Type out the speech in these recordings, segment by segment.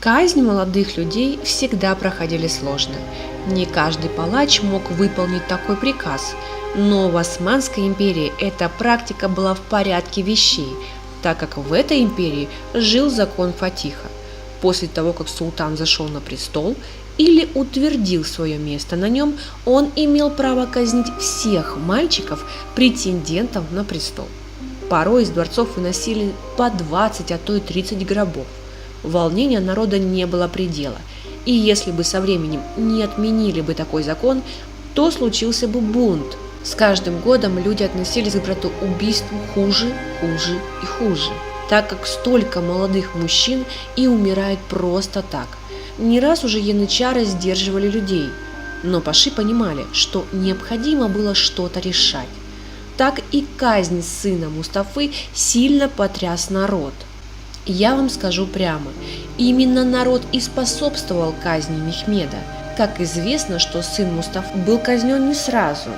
Казнь молодых людей всегда проходили сложно. Не каждый палач мог выполнить такой приказ, но в Османской империи эта практика была в порядке вещей, так как в этой империи жил закон Фатиха. После того, как султан зашел на престол или утвердил свое место на нем, он имел право казнить всех мальчиков, претендентов на престол. Порой из дворцов выносили по 20, а то и 30 гробов. Волнения народа не было предела, и если бы со временем не отменили бы такой закон, то случился бы бунт. С каждым годом люди относились к братоубийству хуже, хуже и хуже, так как столько молодых мужчин и умирает просто так. Не раз уже янычары сдерживали людей, но паши понимали, что необходимо было что-то решать. Так и казнь сына Мустафы сильно потряс народ. Я вам скажу прямо, именно народ и способствовал казни Мехмеда. Как известно, что сын Мустафы был казнен не сразу,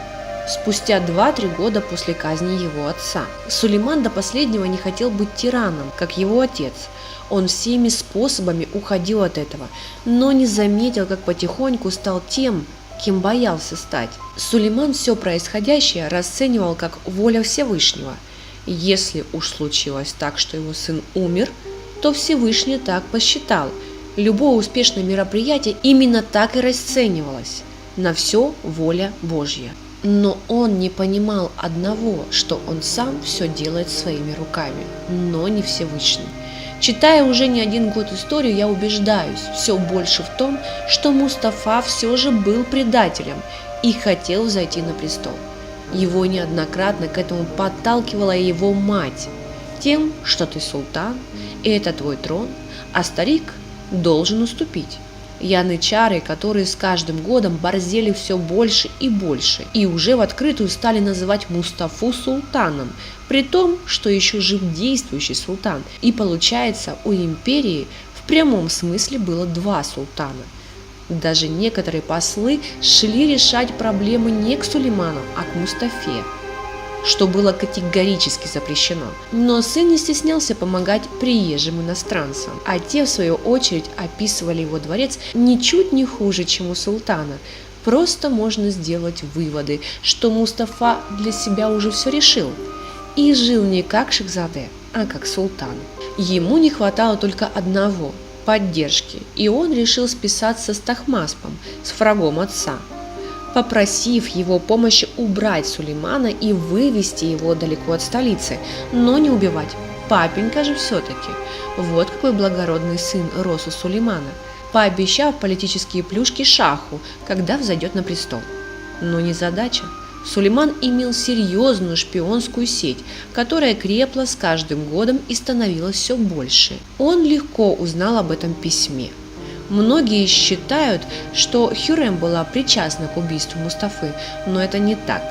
спустя 2-3 года после казни его отца. Сулейман до последнего не хотел быть тираном, как его отец. Он всеми способами уходил от этого, но не заметил, как потихоньку стал тем, кем боялся стать. Сулейман все происходящее расценивал как воля Всевышнего. Если уж случилось так, что его сын умер, то Всевышний так посчитал. Любое успешное мероприятие именно так и расценивалось. На все воля Божья. Но он не понимал одного, что он сам все делает своими руками, но не Всевышний. Читая уже не один год историю, я убеждаюсь все больше в том, что Мустафа все же был предателем и хотел взойти на престол. Его неоднократно к этому подталкивала его мать, тем, что ты султан, и это твой трон, а старик должен уступить. Янычары, которые с каждым годом борзели все больше и больше, и уже в открытую стали называть Мустафу султаном, при том, что еще жив действующий султан, и получается, у империи в прямом смысле было 2 султана. Даже некоторые послы шли решать проблемы не к Сулейману, а к Мустафе, что было категорически запрещено. Но сын не стеснялся помогать приезжим иностранцам, а те, в свою очередь, описывали его дворец ничуть не хуже, чем у султана. Просто можно сделать выводы, что Мустафа для себя уже все решил и жил не как шахзаде, а как султан. Ему не хватало только одного – поддержки, и он решил списаться с Тахмаспом, с врагом отца, попросив его помощи убрать Сулеймана и вывести его далеко от столицы, но не убивать. Папенька же все-таки. Вот какой благородный сын рос у Сулеймана, пообещав политические плюшки шаху, когда взойдет на престол. Но незадача. Сулейман имел серьезную шпионскую сеть, которая крепла с каждым годом и становилась все больше. Он легко узнал об этом письме. Многие считают, что Хюррем была причастна к убийству Мустафы, но это не так.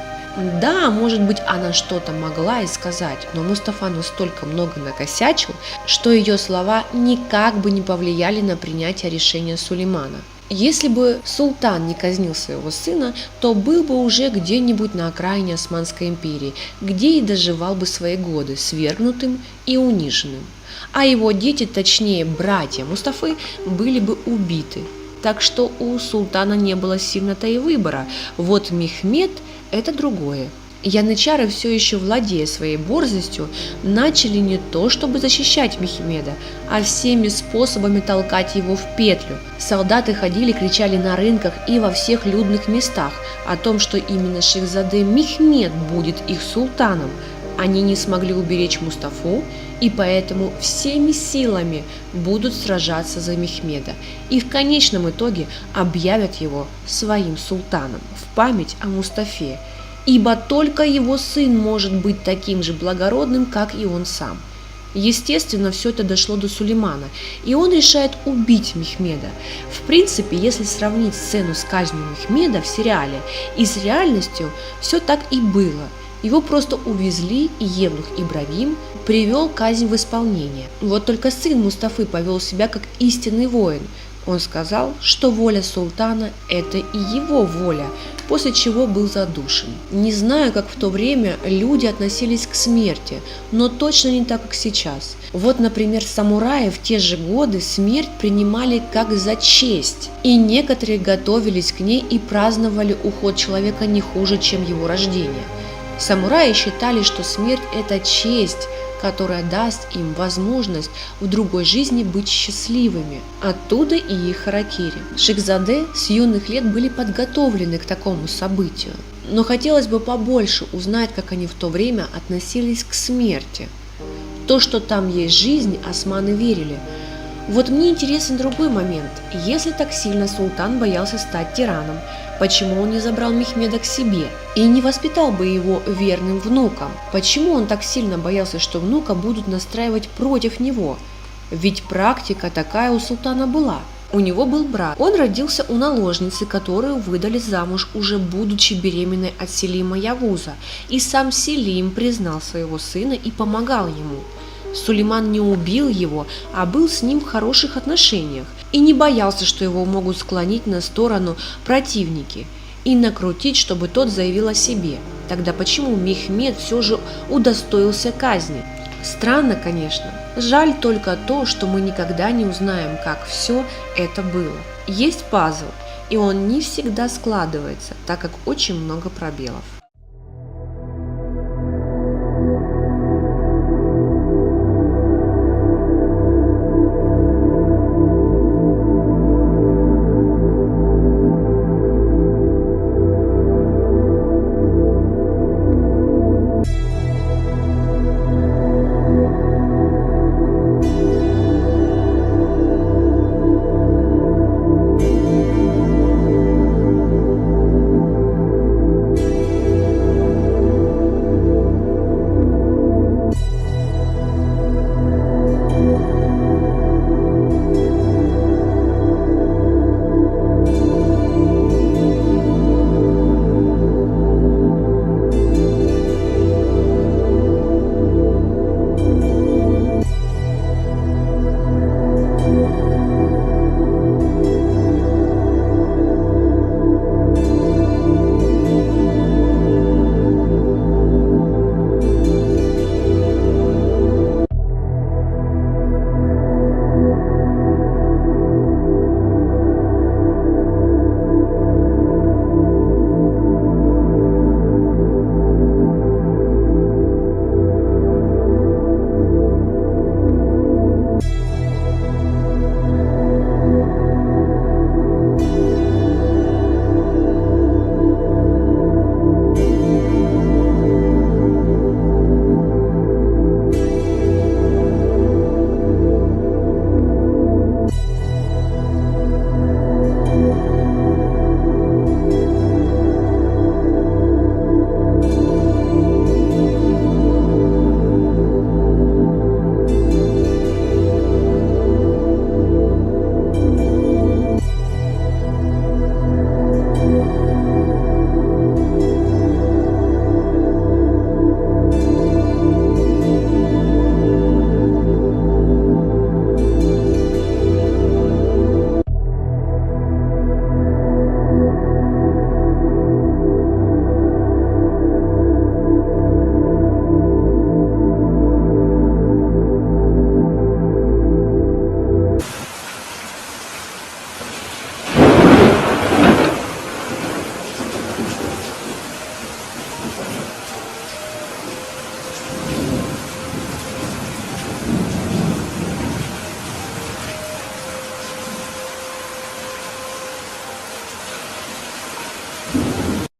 Да, может быть, она что-то могла и сказать, но Мустафа настолько много накосячил, что ее слова никак бы не повлияли на принятие решения Сулеймана. Если бы султан не казнил своего сына, то был бы уже где-нибудь на окраине Османской империи, где и доживал бы свои годы, свергнутым и униженным. А его дети, точнее братья Мустафы, были бы убиты. Так что у султана не было сильно-то и выбора. Вот Мехмед – это другое. Янычары, все еще владея своей борзостью, начали не то чтобы защищать Мехмеда, а всеми способами толкать его в петлю. Солдаты ходили, кричали на рынках и во всех людных местах о том, что именно шахзаде Мехмед будет их султаном. Они не смогли уберечь Мустафу, и поэтому всеми силами будут сражаться за Мехмеда и в конечном итоге объявят его своим султаном в память о Мустафе, ибо только его сын может быть таким же благородным, как и он сам. Естественно, все это дошло до Сулеймана, и он решает убить Мехмеда. В принципе, если сравнить сцену с казнью Мехмеда в сериале и с реальностью, все так и было. Его просто увезли, и евнух Ибрагим привел казнь в исполнение. Вот только сын Мустафы повел себя как истинный воин, Он сказал, что воля султана – это и его воля, после чего был задушен. Не знаю, как в то время люди относились к смерти, но точно не так, как сейчас. Вот, например, самураи в те же годы смерть принимали как за честь, и некоторые готовились к ней и праздновали уход человека не хуже, чем его рождение. Самураи считали, что смерть – это честь, которая даст им возможность в другой жизни быть счастливыми. Оттуда и их харакири. Шехзаде с юных лет были подготовлены к такому событию. Но хотелось бы побольше узнать, как они в то время относились к смерти. То, что там есть жизнь, османы верили. Вот мне интересен другой момент. Если так сильно султан боялся стать тираном, почему он не забрал Мехмеда к себе и не воспитал бы его верным внуком? Почему он так сильно боялся, что внука будут настраивать против него? Ведь практика такая у султана была. У него был брат. Он родился у наложницы, которую выдали замуж, уже будучи беременной от Селима Явуза. И сам Селим признал своего сына и помогал ему. Сулейман не убил его, а был с ним в хороших отношениях и не боялся, что его могут склонить на сторону противники и накрутить, чтобы тот заявил о себе. Тогда почему Мехмед все же удостоился казни? Странно, конечно. Жаль только то, что мы никогда не узнаем, как все это было. Есть пазл, и он не всегда складывается, так как очень много пробелов.